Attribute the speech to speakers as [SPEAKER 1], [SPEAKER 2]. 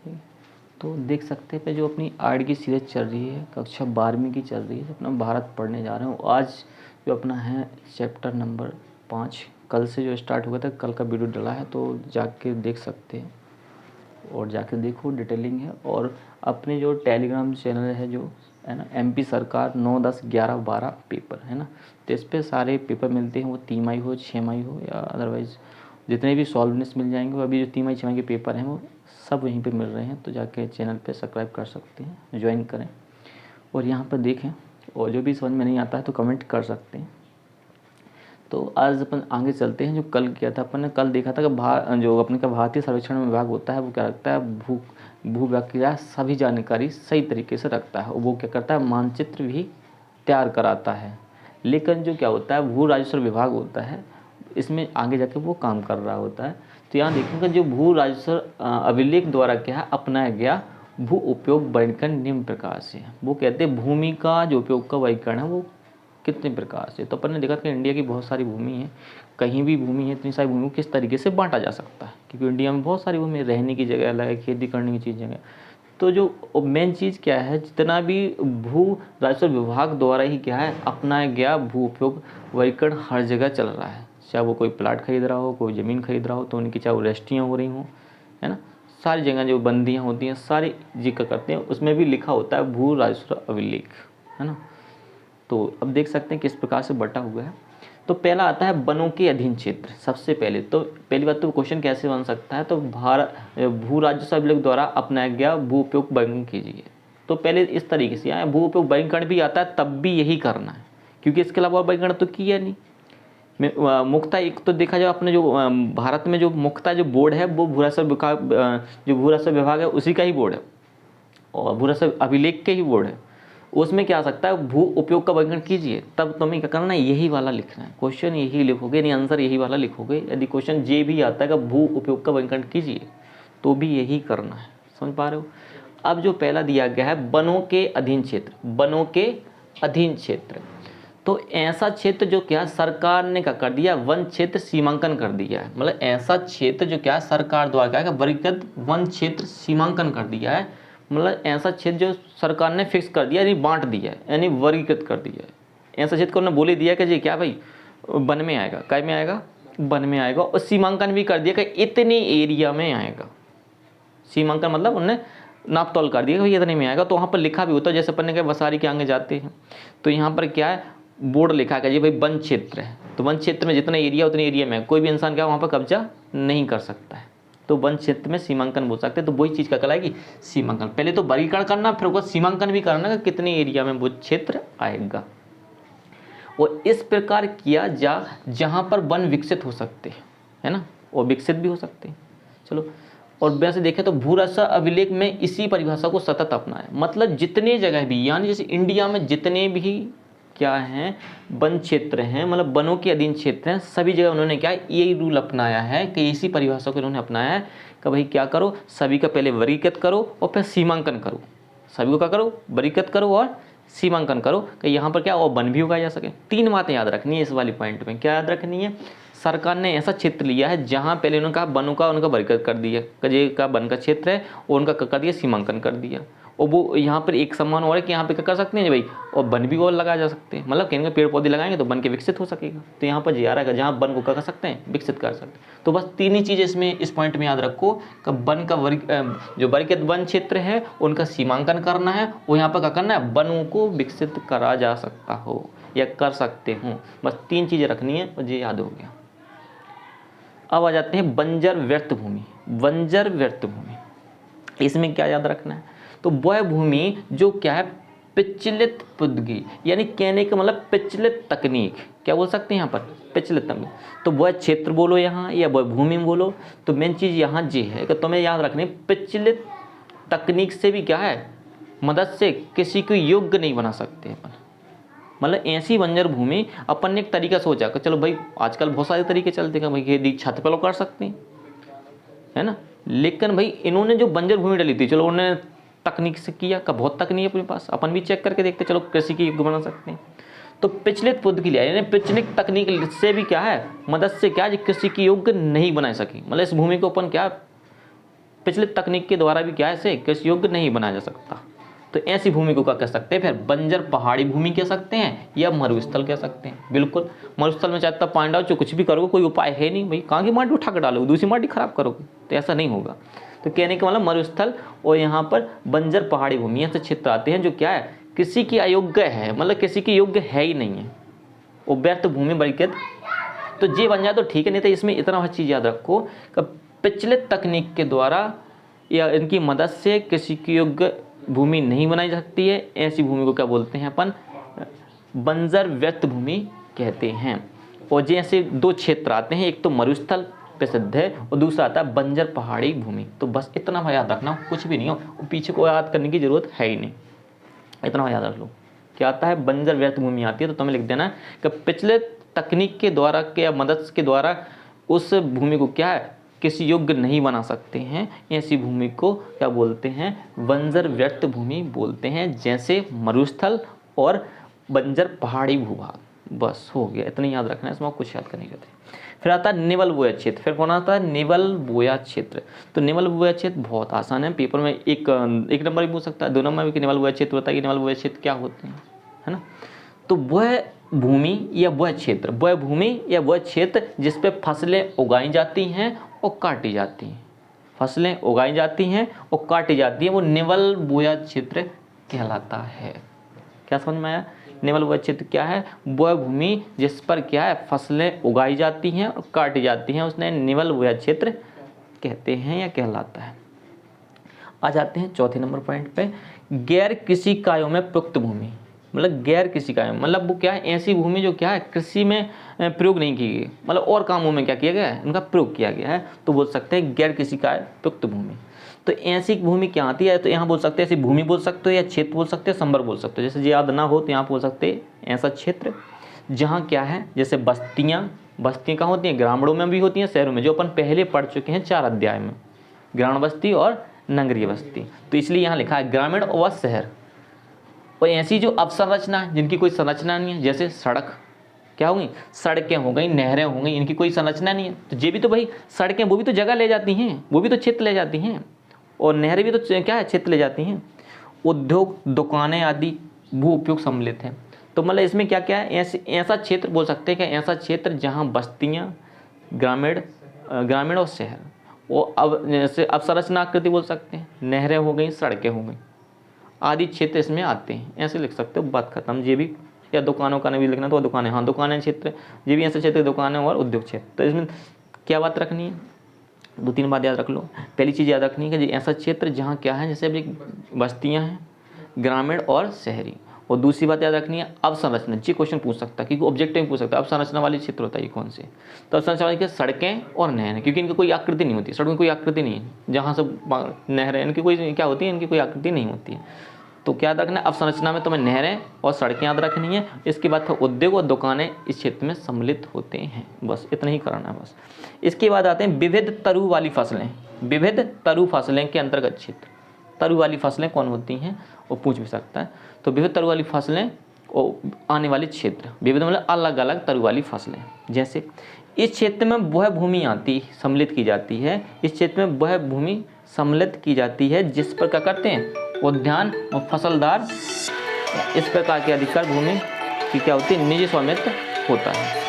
[SPEAKER 1] ठीक। तो देख सकते हैं जो अपनी आर्ट की सीरीज चल रही है, कक्षा 12वीं की चल रही है, अपना भारत पढ़ने जा रहे हैं। आज जो अपना है चैप्टर नंबर 5, कल से जो स्टार्ट हुआ था, कल का वीडियो डला है तो जाके देख सकते हैं और जाके देखो, डिटेलिंग है। और अपने जो टेलीग्राम चैनल है जो है ना, एमपी सरकार 9, 10, 11, 12 पेपर है ना, तो इस पर सारे पेपर मिलते हैं, वो तिमाही हो, 6 हो या अदरवाइज़ जितने भी सॉल्वनेस मिल जाएंगे। वो अभी जो तिमाही 6 के पेपर हैं वो सब वहीं पे मिल रहे हैं, तो जाके चैनल पे सब्सक्राइब कर सकते हैं, ज्वाइन करें और यहाँ पर देखें। और जो भी समझ में नहीं आता है तो कमेंट कर सकते हैं। तो आज अपन आगे चलते हैं। जो कल किया था अपन ने, कल देखा था कि जो अपने का भारतीय सर्वेक्षण विभाग होता है वो क्या रखता है, भूव्यक्तियाँ सभी जानकारी सही तरीके से रखता है। वो क्या करता है, मानचित्र भी तैयार कराता है। लेकिन जो क्या होता है, भू राजस्व विभाग होता है, इसमें आगे जाके वो काम कर रहा होता है। तो यहाँ देखेंगे जो भू राजस्व अभिलेख द्वारा क्या है अपनाया गया भू उपयोग वर्गीकरण निम्न प्रकार से है। वो कहते हैं भूमि का जो उपयोग का वर्गीकरण है वो कितने प्रकार से। तो अपन ने देखा कि इंडिया की बहुत सारी भूमि है, कहीं भी भूमि है, इतनी सारी भूमि को किस तरीके से बांटा जा सकता है, क्योंकि इंडिया में बहुत सारी भूमि है, रहने की जगह अलग है, खेती करने की चीज़ जगह। तो जो मेन चीज़ क्या है, जितना भी भू राजस्व विभाग द्वारा ही क्या है अपनाया गया भू उपयोग वर्गीकरण हर जगह चल रहा है। चाहे वो कोई प्लाट खरीद रहा हो, कोई ज़मीन खरीद रहा हो, तो उनकी चाहे वो रजिस्ट्रियाँ हो रही हों, है ना, सारी जगह जो बंदियाँ होती हैं सारी जिक्र करते हैं, उसमें भी लिखा होता है भू राजस्व अभिलेख, है ना। तो अब देख सकते हैं किस प्रकार से बटा हुआ है। तो पहला आता है वनों के अधीन क्षेत्र। सबसे पहले तो पहली बात तो क्वेश्चन कैसे बन सकता है, तो भू राजस्व अभिलेख द्वारा अपनाया गया भू उपयोग वर्गीकरण कीजिए। तो पहले इस तरीके से आया, भू उपयोग वर्गीकरण भी आता है तब भी यही करना है, क्योंकि इसके अलावा वर्गीकरण तो किया नहीं। मुख्यतः एक तो देखा जाए अपने जो भारत में जो मुख्यतः जो बोर्ड है वो भू राजस्व विभाग, जो भू राजस्व विभाग है उसी का ही बोर्ड है और भू राजस्व अभिलेख के ही बोर्ड है। उसमें क्या आ सकता है, भू उपयोग का वर्गीकरण कीजिए, तब तुम्हें क्या करना है, यही वाला लिखना है। क्वेश्चन यही लिखोगे, नहीं आंसर यही वाला लिखोगे। यदि क्वेश्चन जे भी आता है कि भू उपयोग का वर्गीकरण कीजिए, तो भी यही करना है। समझ पा रहे हो। अब जो पहला दिया गया है वनों के अधीन क्षेत्र, वनों के अधीन क्षेत्र, तो ऐसा क्षेत्र जो क्या सरकार ने क्या कर दिया, वन क्षेत्र सीमांकन कर दिया है। मतलब ऐसा क्षेत्र जो क्या सरकार द्वारा क्या है वर्गीकृत वन क्षेत्र सीमांकन कर दिया है। मतलब ऐसा क्षेत्र जो सरकार ने फिक्स कर दिया, यानी बांट दिया है, यानी वर्गीकृत कर दिया है। ऐसा क्षेत्र को उन्होंने बोले दिया कि जी क्या भाई वन में आएगा, काय में आएगा, वन में आएगा। और सीमांकन भी कर दिया कि इतने एरिया में आएगा। सीमांकन मतलब उन्होंने नाप तोल कर दिया कि भाई इतने में आएगा। तो वहाँ पर लिखा भी होता है, जैसे अपन ने कहा वसारी के आगे जाते हैं तो यहाँ पर क्या है बोर्ड लिखा है जी भाई वन क्षेत्र है, तो वन क्षेत्र में जितना एरिया उतने एरिया में कोई भी इंसान क्या वहाँ पर कब्जा नहीं कर सकता है। तो वन क्षेत्र में सीमांकन बोल सकते हैं। तो वही चीज़ का कहलाएगी सीमांकन। पहले तो वर्गीकरण करना, फिर उसका सीमांकन भी करना कि कितने एरिया में वो क्षेत्र आएगा। और इस प्रकार किया जहाँ पर वन विकसित हो सकते हैं, है ना, और विकसित भी हो सकते हैं। चलो, और वैसे देखें तो भू राजस्व अभिलेख में इसी परिभाषा को सतत अपनाया। मतलब जितने जगह भी, यानी जैसे इंडिया में जितने भी क्या हैं वन क्षेत्र हैं, मतलब वनों के अधीन क्षेत्र हैं, सभी जगह उन्होंने क्या यही रूल अपनाया है कि इसी परिभाषा को उन्होंने अपनाया है कि भाई क्या करो, सभी का पहले वर्गीकृत करो और फिर सीमांकन करो। सभी को क्या करो, वर्गीकृत करो और सीमांकन करो कि यहाँ पर क्या और वन भी उगाया जा सके। 3 बातें याद रखनी है इस वाली पॉइंट में। क्या याद रखनी है, सरकार ने ऐसा क्षेत्र लिया है जहाँ पहले उन्होंने कहा वनों का उनका वर्गीकृत कर दिया, कि का वन का क्षेत्र है और उनका कर दिया सीमांकन कर दिया। और वो यहाँ पर एक सम्मान और है कि यहाँ पे क्या कर सकते हैं भाई, और वन भी और लगाए जा सकते हैं। मतलब कहेंगे पेड़ पौधे लगाएंगे तो वन के विकसित हो सकेगा। तो यहाँ पर जी आ रहा है जहाँ वन को क्या कर सकते हैं, विकसित कर सकते हैं। तो बस 3 ही चीज़ें इसमें इस पॉइंट में याद रखो कि वन का जो वर्गीकृत वन क्षेत्र है उनका सीमांकन करना है, और यहाँ पर क्या करना है, वनों को विकसित करा जा सकता हो या कर सकते हो। बस 3 चीज़ें रखनी है और ये याद हो गया। अब आ जाते हैं बंजर व्यर्थ भूमि। बंजर व्यर्थ भूमि, इसमें क्या याद रखना है, तो वह भूमि जो क्या है पिछलित पुद्गी, यानी कहने का मतलब पिछलित तकनीक, क्या बोल सकते हैं यहाँ पर, पिछलित तकनीक। तो वह क्षेत्र बोलो यहाँ या वह भूमि बोलो, तो मेन चीज़ यहाँ ये है कि तुम्हें याद रखनी पिछलित तकनीक से भी क्या है मदद से किसी को योग्य नहीं बना सकते अपन। मतलब ऐसी बंजर भूमि अपन ने एक तरीका सोचा कि चलो भाई आजकल बहुत सारे तरीके चलते हैं भाई, खेती छत पर लोग कर सकते हैं, है ना। लेकिन भाई इन्होंने जो बंजर भूमि डाली थी, चलो उन्होंने तकनीक से किया, का बहुत तकनीक अपने पास, अपन भी चेक करके देखते चलो कृषि की योग्य बना सकते हैं। तो पिछलित पुद्ध की लिया, यानी पिछलित तकनीक से भी क्या है मदद से क्या कृषि की योग्य नहीं बना सकी। मतलब इस भूमि को अपन क्या पिछले तकनीक के द्वारा भी क्या है इसे कृषि योग्य नहीं बनाया जा सकता। तो ऐसी भूमि को क्या कह सकते हैं, फिर बंजर पहाड़ी भूमि कह सकते हैं या मरुस्थल कह सकते हैं। बिल्कुल, मरुस्थल में चाहे तब पानी डालो, जो कुछ भी करोगे कोई उपाय है नहीं भाई, कहाँ की माटी उठा कर डालोगे, दूसरी माटी खराब करोगे, तो ऐसा नहीं होगा। तो कहने का मतलब मरुस्थल और यहाँ पर बंजर पहाड़ी भूमि ऐसे क्षेत्र आते हैं जो क्या है किसी की अयोग्य है, मतलब किसी की योग्य है ही नहीं है, वो व्यर्थ भूमि बल्कि। तो ये बन जाए तो ठीक है, नहीं तो इसमें इतना हर चीज़ याद रखो कि पिछले तकनीक के द्वारा या इनकी मदद से किसी की योग्य भूमि नहीं बनाई जा सकती है, ऐसी भूमि को क्या बोलते हैं अपन, बंजर व्यर्थ भूमि कहते हैं। और जैसे दो क्षेत्र आते हैं, एक तो मरुस्थल प्रसिद्ध है और दूसरा आता है बंजर पहाड़ी भूमि। तो बस इतना याद रखना, कुछ भी नहीं हो, पीछे को याद करने की जरूरत है ही नहीं, इतना याद रख लो। क्या आता है, बंजर व्यर्थ भूमि आती है, तो तुम्हें लिख देना कि पिछले तकनीक के द्वारा या मदद के द्वारा उस भूमि को क्या है किसी योग्य नहीं बना सकते हैं, ऐसी भूमि को क्या बोलते हैं, बंजर व्यर्थ भूमि बोलते हैं, जैसे मरुस्थल और बंजर पहाड़ी भूभाग। बस हो गया, इतना याद रखना है, इसमें कुछ याद करने के। फिर आता है निवल बोया क्षेत्र। फिर कौन आता है, निवल बोया क्षेत्र। तो निवल बोया क्षेत्र बहुत आसान है, पेपर में एक नंबर भी पूछ सकता है, 2 नंबर भी निवल बोया क्षेत्र बताइए, निवल बोया क्षेत्र क्या होते हैं, है ना। तो वह भूमि या वह क्षेत्र, वह भूमि या वह क्षेत्र जिस पे फसलें उगाई जाती हैं और काटी जाती हैं, फसलें उगाई जाती हैं और काटी जाती हैं, वो निवल बोया क्षेत्र कहलाता है। क्या समझ में आया, निवल बोया क्षेत्र क्या है, वह भूमि जिस पर क्या है फसलें उगाई जाती हैं और काटी जाती हैं, उसने निवल बोया क्षेत्र कहते हैं या कहलाता है। आ जाते हैं चौथे नंबर पॉइंट पे, गैर कृषि कार्यों में प्रयुक्त भूमि। मतलब गैर कृषि कार्य मतलब वो क्या है, ऐसी भूमि जो क्या है कृषि में प्रयोग नहीं की गई, मतलब और कामों में क्या किया गया है, इनका प्रयोग किया गया है, तो बोल सकते हैं गैर कृषि कार्य प्रयुक्त भूमि। तो ऐसी भूमि क्या आती है, तो यहाँ बोल सकते हैं ऐसी भूमि बोल सकते हो या क्षेत्र बोल सकते हैं, संबर बोल सकते हो। जैसे याद ना हो तो यहाँ बोल सकते हैं ऐसा क्षेत्र जहाँ क्या है, जैसे बस्तियाँ कहाँ होती हैं, ग्रामीणों में भी होती हैं, शहरों में, जो अपन पहले पढ़ चुके हैं 4 अध्याय में, ग्रामीण बस्ती और नगरीय बस्ती। तो इसलिए यहाँ लिखा है ग्रामीण और शहर। और ऐसी जो अवसंरचना है जिनकी कोई संरचना नहीं है, जैसे सड़क क्या होगी, सड़कें हो गई, नहरें हो गई, इनकी कोई संरचना नहीं है, तो ये भी तो भाई सड़कें वो भी तो जगह ले जाती हैं, वो भी तो क्षेत्र ले जाती हैं, और नहरें भी तो क्या है क्षेत्र ले जाती हैं। उद्योग दुकानें आदि भू उपयोग सम्मिलित हैं। तो मतलब इसमें क्या क्या है, ऐसा क्षेत्र बोल सकते हैं कि ऐसा क्षेत्र जहाँ बस्तियाँ, ग्रामीण और शहर, वो अब जैसे अवसंरचना आकृति बोल सकते हैं, नहरें हो गई, सड़कें हो गई आदि क्षेत्र इसमें आते हैं, ऐसे लिख सकते हो, बात खत्म। ये भी या दुकानों का भी लिखना तो दुकानें, हाँ दुकानें क्षेत्र, ये भी ऐसे क्षेत्र दुकानें और उद्योग क्षेत्र। तो इसमें क्या बात रखनी है, 2-3 बात याद रख लो। पहली चीज़ याद रखनी है कि ऐसा क्षेत्र जहाँ क्या है, जैसे अभी बस्तियाँ हैं, ग्रामीण और शहरी। और दूसरी बात याद रखनी है अवसंरचना, ये क्वेश्चन पूछ सकता है, क्योंकि ऑब्जेक्टिव में पूछ सकता है अवसंरचना वाली क्षेत्र होता है ये कौन से। तो अवसंरचना वाली सड़कें और नहरें, क्योंकि इनकी कोई आकृति नहीं होती, सड़कों की कोई आकृति नहीं है, जहाँ सब नहरें, इनकी कोई क्या होती है, इनकी कोई आकृति नहीं होती है। तो क्या याद रखना है, अवसंरचना में तुम्हें नहरें और सड़कें याद रखनी है। इसके बाद उद्योग और दुकानें इस क्षेत्र में सम्मिलित होते हैं, बस इतना ही करना है बस। इसके बाद आते हैं विविध तरु वाली फसलें। विविध तरु फसलें के अंतर्गत क्षेत्र, तरु वाली फसलें कौन होती हैं वो पूछ भी सकता है। तो विविध तरु वाली फसलें और आने वाले क्षेत्र, विविध मतलब अलग अलग तरु वाली फसलें, जैसे इस क्षेत्र में वह भूमि आती सम्मिलित की जाती है, इस क्षेत्र में वह भूमि सम्मिलित की जाती है जिस पर क्या करते हैं उद्यान और फसलदार इस प्रकार के अधिकार भूमि की क्या होती है निजी स्वामित्व होता है।